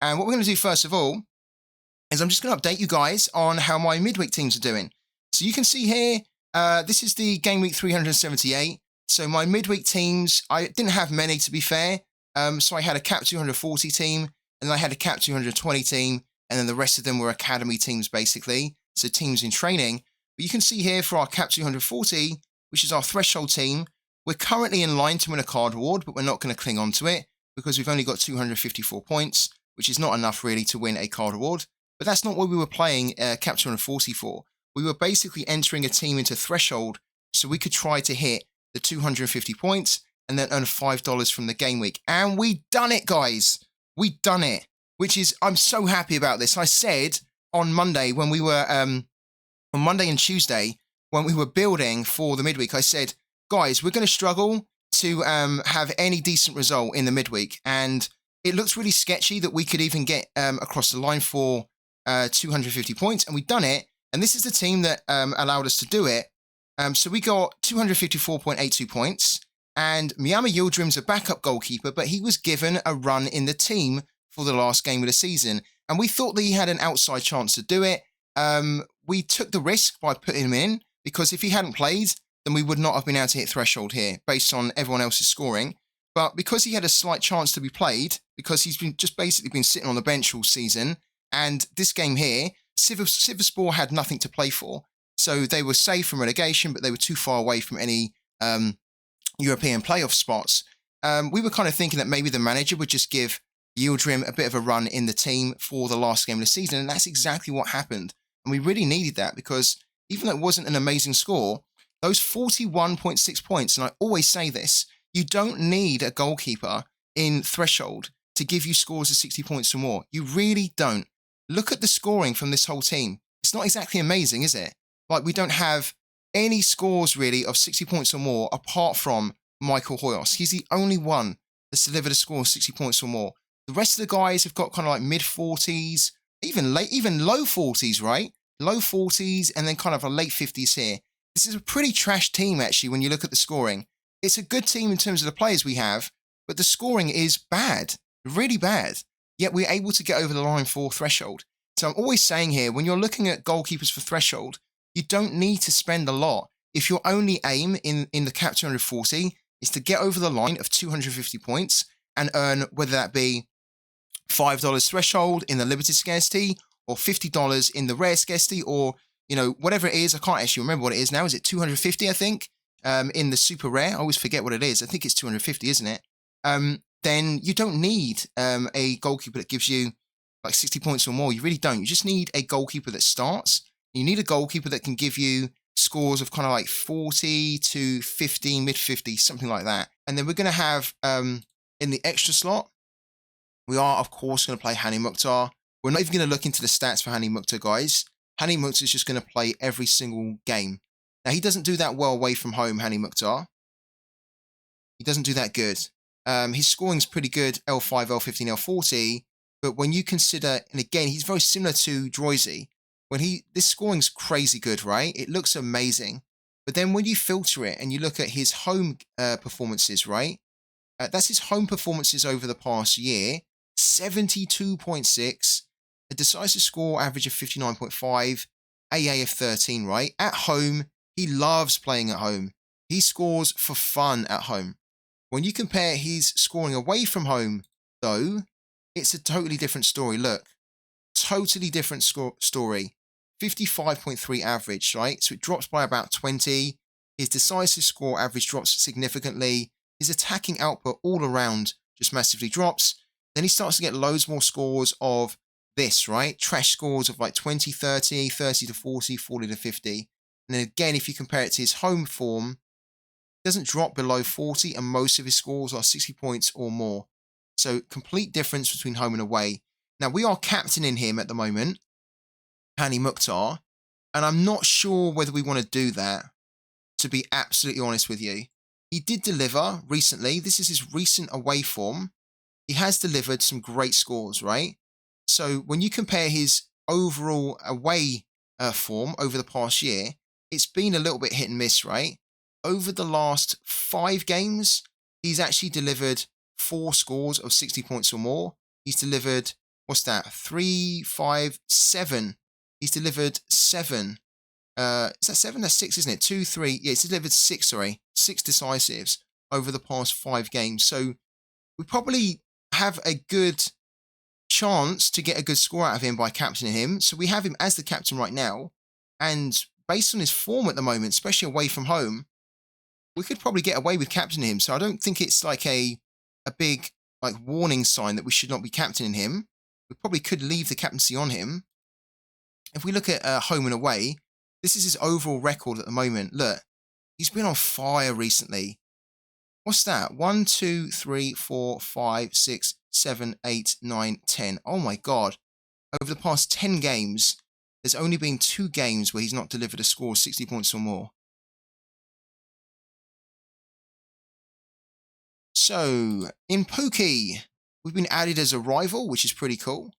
And what we're going to do first of all is I'm just going to update you guys on how my midweek teams are doing. So you can see here, this is the game week 378. So my midweek teams, I didn't have many to be fair. So I had a cap 240 team, and then I had a cap 220 team, and then the rest of them were academy teams basically. So teams in training. But you can see here for our cap 240, which is our threshold team, we're currently in line to win a card award, but we're not going to cling on to it because we've only got 254 points, which is not enough really to win a card award. But that's not what we were playing cap 240 for. We were basically entering a team into threshold so we could try to hit the 250 points and then earn $5 from the game week. And we done it, guys. We done it, which is, I'm so happy about this. I said on Monday when we were, on Monday and Tuesday, when we were building for the midweek, I said, guys, we're going to struggle to have any decent result in the midweek. And it looks really sketchy that we could even get across the line for 250 points. And we've done it. And this is the team that allowed us to do it. So we got 254.82 points. And Miyama Yildirim's a backup goalkeeper, but he was given a run in the team for the last game of the season. And we thought that he had an outside chance to do it. We took the risk by putting him in, because if he hadn't played, then we would not have been able to hit threshold here based on everyone else's scoring. But because he had a slight chance to be played, because he's been just basically been sitting on the bench all season, and this game here, Sivasspor had nothing to play for. So they were safe from relegation, but they were too far away from any European playoff spots. We were kind of thinking that maybe the manager would just give Yildirim a bit of a run in the team for the last game of the season, and that's exactly what happened. And we really needed that, because even though it wasn't an amazing score, those 41.6 points, and I always say this, you don't need a goalkeeper in threshold to give you scores of 60 points or more. You really don't. Look at the scoring from this whole team. It's not exactly amazing, is it? Like, we don't have any scores really of 60 points or more apart from Michael Hoyos. He's the only one that's delivered a score of 60 points or more. The rest of the guys have got kind of like mid-40s, even low 40s, right? Low 40s and then kind of a late 50s here. This is a pretty trash team, actually, when you look at the scoring. It's a good team in terms of the players we have, but the scoring is bad, really bad. Yet we're able to get over the line for threshold. So I'm always saying here, when you're looking at goalkeepers for threshold, you don't need to spend a lot. If your only aim in the cap 240 is to get over the line of 250 points and earn, whether that be $5 threshold in the limited scarcity or $50 in the rare scarcity, or, you know, whatever it is. I can't actually remember what it is now. Is it 250, I think, in the super rare? I always forget what it is. I think it's 250, isn't it? Then you don't need a goalkeeper that gives you like 60 points or more. You really don't. You just need a goalkeeper that starts. You need a goalkeeper that can give you scores of kind of like 40 to 50, mid-50, something like that. And then we're going to have, in the extra slot, we are, of course, going to play Hani Mukhtar. We're not even going to look into the stats for Hani Mukhtar, guys. Hani Mukhtar is just going to play every single game. Now, he doesn't do that well away from home, Hani Mukhtar. He doesn't do that good. His scoring's pretty good, L5, L15, L40. But when you consider, and again, he's very similar to Droizy. This scoring's crazy good, right? It looks amazing. But then when you filter it and you look at his home performances, right? That's his home performances over the past year. 72.6, a decisive score average of 59.5, AA of 13, right? At home, he loves playing at home. He scores for fun at home. When you compare his scoring away from home, though, it's a totally different story. Look, totally different story. 55.3 average, right? So it drops by about 20. His decisive score average drops significantly. His attacking output all around just massively drops. Then he starts to get loads more scores of this, right? Trash scores of like 20, 30, 30 to 40, 40 to 50. And then again, if you compare it to his home form, it doesn't drop below 40, and most of his scores are 60 points or more. So complete difference between home and away. Now, we are captaining him at the moment, Hani Mukhtar, and I'm not sure whether we want to do that, to be absolutely honest with you. He did deliver recently. This is his recent away form. He has delivered some great scores, right? So when you compare his overall away form over the past year, it's been a little bit hit and miss, right? Over the last 5 games, he's actually delivered 4 scores of 60 points or more. He's delivered what's that? 3, 5, 7. He's delivered 7. Is that 7? That's 6, isn't it? 2, 3. Yeah, he's delivered 6, sorry. 6 decisives over the past 5 games. So we probably have a good chance to get a good score out of him by captaining him. So we have him as the captain right now. And based on his form at the moment, especially away from home, we could probably get away with captaining him. So I don't think it's like a big like warning sign that we should not be captaining him. We probably could leave the captaincy on him. If we look at home and away, this is his overall record at the moment. Look, he's been on fire recently. What's that? 1, 2, 3, 4, 5, 6, 7, 8, 9, 10. Oh my God. Over the past 10 games, there's only been 2 games where he's not delivered a score of 60 points or more. So, in Pookie, we've been added as a rival, which is pretty cool.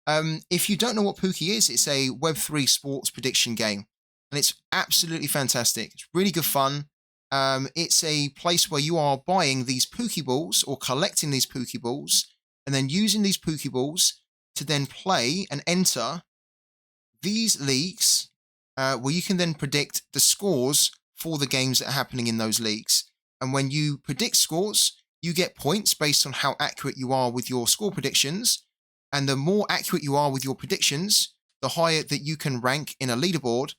If you don't know what Pookie is, it's a Web3 sports prediction game. And it's absolutely fantastic. It's really good fun. It's a place where you are buying these Pokeballs or collecting these Pokeballs and then using these Pokeballs to then play and enter these leagues where you can then predict the scores for the games that are happening in those leagues. And when you predict scores, you get points based on how accurate you are with your score predictions. And the more accurate you are with your predictions, the higher that you can rank in a leaderboard.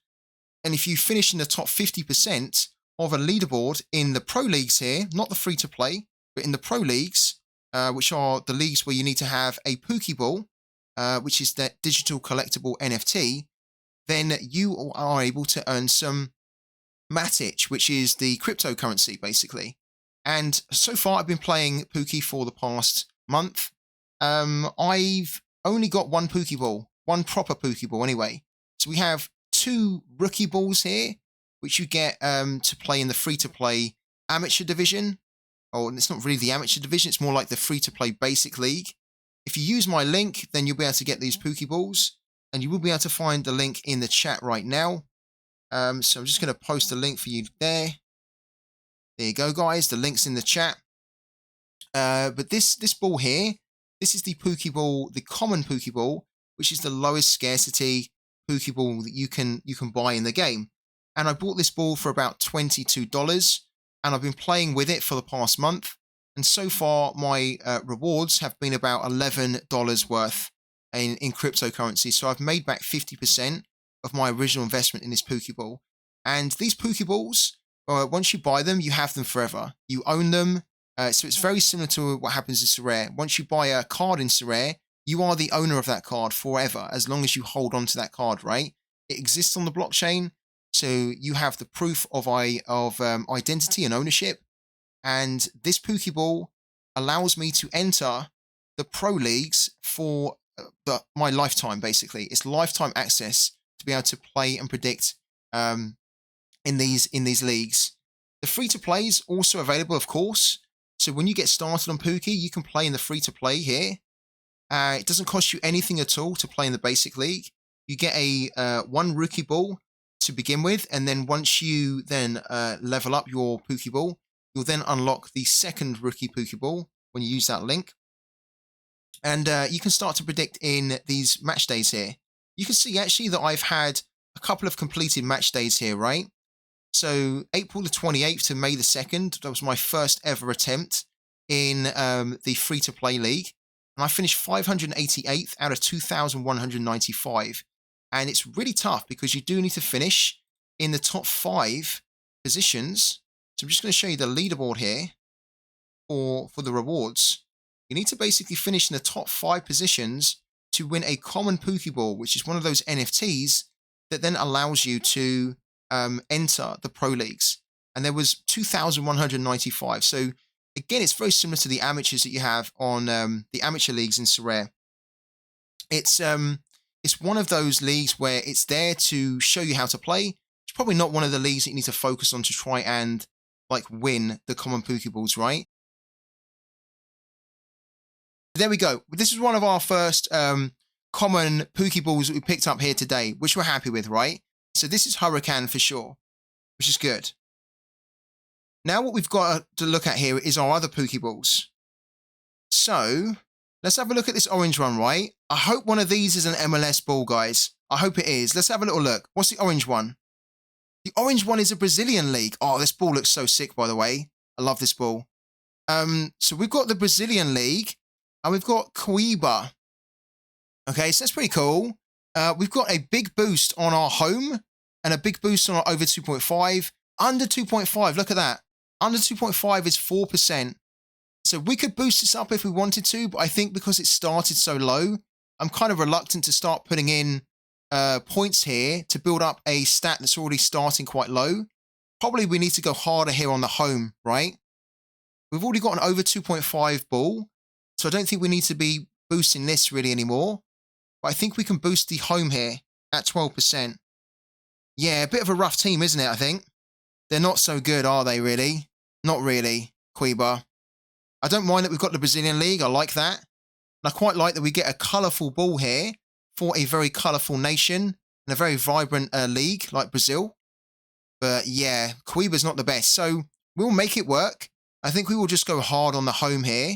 And if you finish in the top 50% of a leaderboard in the pro leagues here, not the free-to-play, but in the pro leagues, which are the leagues where you need to have a Pokeball, which is that digital collectible NFT, then you are able to earn some Matic, which is the cryptocurrency, basically. And so far, I've been playing Pookie for the past month. I've only got one Pokeball, one proper Pokeball anyway. So we have 2 rookie balls here, which you get to play in the free-to-play amateur division. Oh, it's not really the amateur division, it's more like the free-to-play basic league. If you use my link, then you'll be able to get these Pokeballs, and you will be able to find the link in the chat right now. So I'm just going to post a link for you there. There you go, guys. The link's in the chat. But this ball here, this is the Pokeball, the common Pokeball, which is the lowest scarcity Pokeball that you can buy in the game. And I bought this ball for about $22, and I've been playing with it for the past month. And so far, my rewards have been about $11 worth in cryptocurrency. So I've made back 50% of my original investment in this Pokeball. And these Pokeballs, once you buy them, you have them forever. You own them. So it's very similar to what happens in Sorare. Once you buy a card in Sorare, you are the owner of that card forever, as long as you hold on to that card, right? It exists on the blockchain, so you have the proof of identity and ownership. And this Pokeball allows me to enter the pro leagues for my lifetime, basically. It's lifetime access to be able to play and predict in these leagues. The free-to-play is also available, of course. So when you get started on Pookie, you can play in the free-to-play here. It doesn't cost you anything at all to play in the basic league. You get a 1 rookie ball to begin with, and then once you then level up your Pokeball, you'll then unlock the 2nd rookie Pokeball when you use that link. And you can start to predict in these match days here. You can see actually that I've had a couple of completed match days here, right? So April the 28th to May the 2nd, that was my first ever attempt in the free-to-play league. And I finished 588th out of 2,195. And it's really tough because you do need to finish in the top 5 positions. So I'm just going to show you the leaderboard here for the rewards. You need to basically finish in the top 5 positions to win a common Pokeball, which is one of those NFTs that then allows you to enter the pro leagues. And there was 2,195. So again, it's very similar to the amateurs that you have on the amateur leagues in Sorare. It's one of those leagues where it's there to show you how to play. It's probably not one of the leagues that you need to focus on to try and like win the common Pokeballs, right? There we go. This is one of our first common Pokeballs that we picked up here today, which we're happy with, right? So this is Hurricane for sure, which is good. Now what we've got to look at here is our other Pokeballs. So Let's have a look at this orange one, right? I hope one of these is an MLS ball, guys. I hope it is. Let's have a little look. What's the orange one? The orange one is a Brazilian league. Oh, this ball looks so sick, by the way. I love this ball. So we've got the Brazilian league, and we've got Coiba. Okay, so that's pretty cool. We've got a big boost on our home and a big boost on our over 2.5. Under 2.5, look at that. Under 2.5 is 4%. So we could boost this up if we wanted to, but I think because it started so low, I'm kind of reluctant to start putting in points here to build up a stat that's already starting quite low. Probably we need to go harder here on the home, right? We've already got an over 2.5 ball, so I don't think we need to be boosting this really anymore. But I think we can boost the home here at 12%. Yeah, a bit of a rough team, isn't it, I think? They're not so good, are they, really? Not really, Coiba. I don't mind that we've got the Brazilian League. I like that. And I quite like that we get a colourful ball here for a very colourful nation and a very vibrant league like Brazil. But yeah, Coiba's not the best. So we'll make it work. I think we will just go hard on the home here.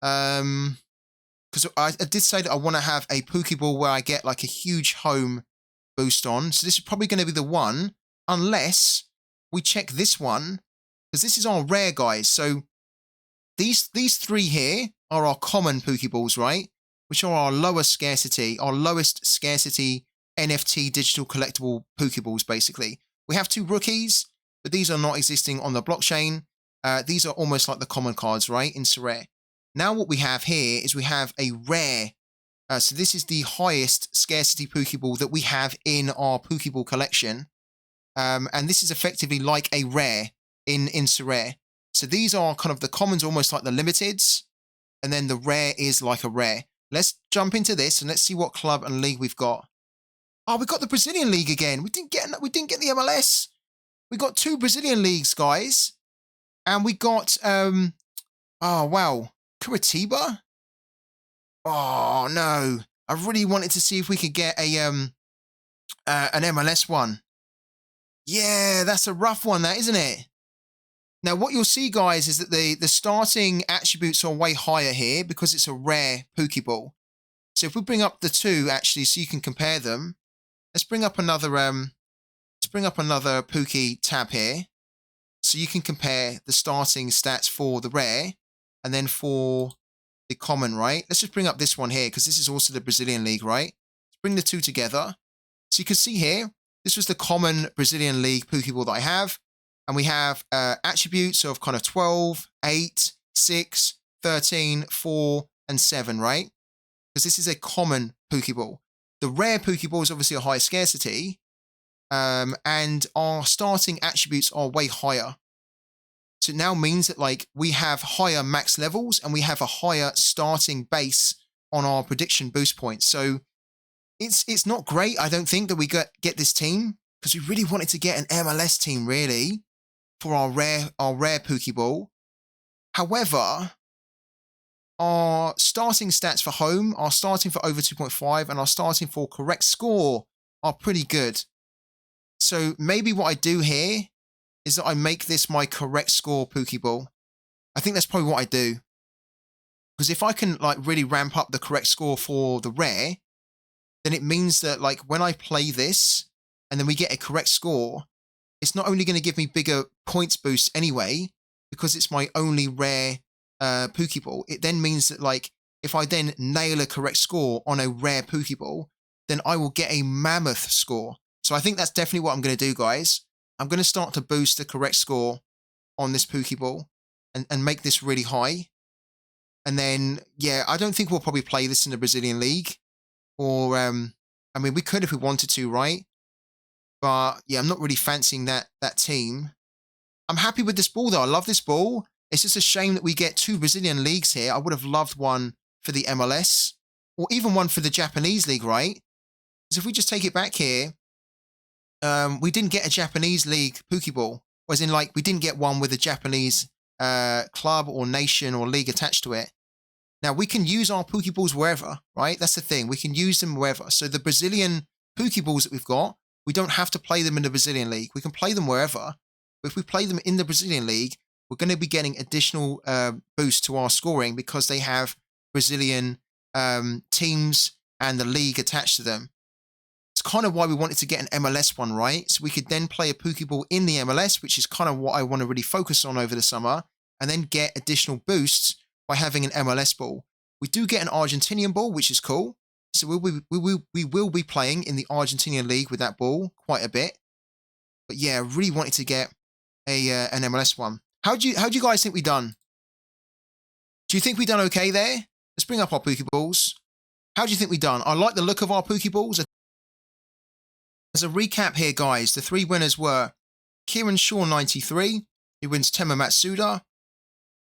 Because I did say that I want to have a Pokeball where I get like a huge home boost on. So this is probably going to be the one, unless we check this one, because this is our rare, guys. So these three here are our common Pokeballs, right? Which are our lowest scarcity NFT digital collectible Pokeballs, basically. We have two rookies, but these are not existing on the blockchain. These are almost like the common cards, right, in Sorare. Now what we have here is we have a rare. So this is the highest scarcity Pokeball that we have in our Pokeball collection. And this is effectively like a rare in Sorare. So these are kind of the commons, almost like the limiteds. And then the rare is like a rare. Let's jump into this and let's see what club and league we've got. Oh, we got the Brazilian league again. We didn't get the MLS. We got two Brazilian leagues, guys. And we got, oh, wow, Curitiba? Oh, no. I really wanted to see if we could get an MLS one. Yeah, that's a rough one, that, isn't it? Now, what you'll see, guys, is that the starting attributes are way higher here because it's a rare Pokeball. So if we bring up the two, actually, so you can compare them, let's bring up another Poke tab here. So you can compare the starting stats for the rare and then for the common, right? Let's just bring up this one here because this is also the Brazilian League, right? Let's bring the two together. So you can see here, this was the common Brazilian League Pokeball that I have. And we have attributes of kind of 12, 8, 6, 13, 4, and 7, right? Because this is a common Pokeball. The rare Pokeball is obviously a higher scarcity. And our starting attributes are way higher. So it now means that like we have higher max levels and we have a higher starting base on our prediction boost points. So it's not great, I don't think, that we get this team, because we really wanted to get an MLS team, really, for our rare Pokeball. However, our starting stats for home, our starting for over 2.5, and our starting for correct score are pretty good. So maybe what I do here is that I make this my correct score Pokeball. I think that's probably what I do. Because if I can like really ramp up the correct score for the rare, then it means that like when I play this and then we get a correct score, it's not only going to give me bigger points boosts anyway, because it's my only rare Pokeball. It then means that like if I then nail a correct score on a rare Pokeball, then I will get a mammoth score. So I think that's definitely what I'm going to do, guys. I'm going to start to boost the correct score on this Pokeball and make this really high. And then, yeah, I don't think we'll probably play this in the Brazilian League. Or, I mean, we could if we wanted to, right? But, yeah, I'm not really fancying that team. I'm happy with this ball, though. I love this ball. It's just a shame that we get two Brazilian leagues here. I would have loved one for the MLS. Or even one for the Japanese league, right? Because if we just take it back here, we didn't get a Japanese league Pokeball. As in, like, we didn't get one with a Japanese club or nation or league attached to it. Now, we can use our Pokeballs wherever, right? That's the thing. We can use them wherever. So the Brazilian Pokeballs that we've got, we don't have to play them in the Brazilian League. We can play them wherever. But if we play them in the Brazilian League, we're going to be getting additional boost to our scoring because they have Brazilian teams and the league attached to them. It's kind of why we wanted to get an MLS one, right? So we could then play a Pokeball in the MLS, which is kind of what I want to really focus on over the summer, and then get additional boosts by having an MLS ball. We do get an Argentinian ball, which is cool. So we will be playing in the Argentinian league with that ball quite a bit. But yeah, I really wanted to get an MLS one. How do you guys think we done? Do you think we done okay there? Let's bring up our Pokeballs. How do you think we done? I like the look of our Pokeballs. As a recap here, guys, the 3 winners were Kieran Shaw 93, who wins Tema Matsuda,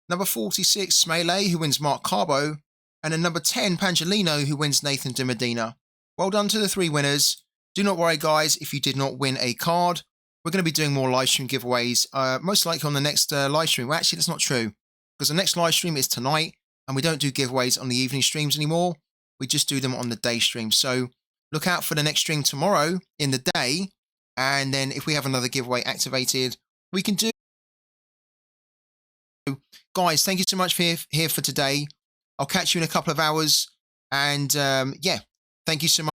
number 46 Smele, who wins Mark Carbo, and then number 10 Pangelino, who wins Nathan De Medina. Well done to the 3 winners. Do not worry, guys, if you did not win a card. We're going to be doing more live stream giveaways, most likely on the next live stream. Well, actually, that's not true, because the next live stream is tonight, and we don't do giveaways on the evening streams anymore. We just do them on the day stream. So look out for the next stream tomorrow in the day, and then if we have another giveaway activated, we can do. Guys, thank you so much for here for today. I'll catch you in a couple of hours, and yeah, thank you so much.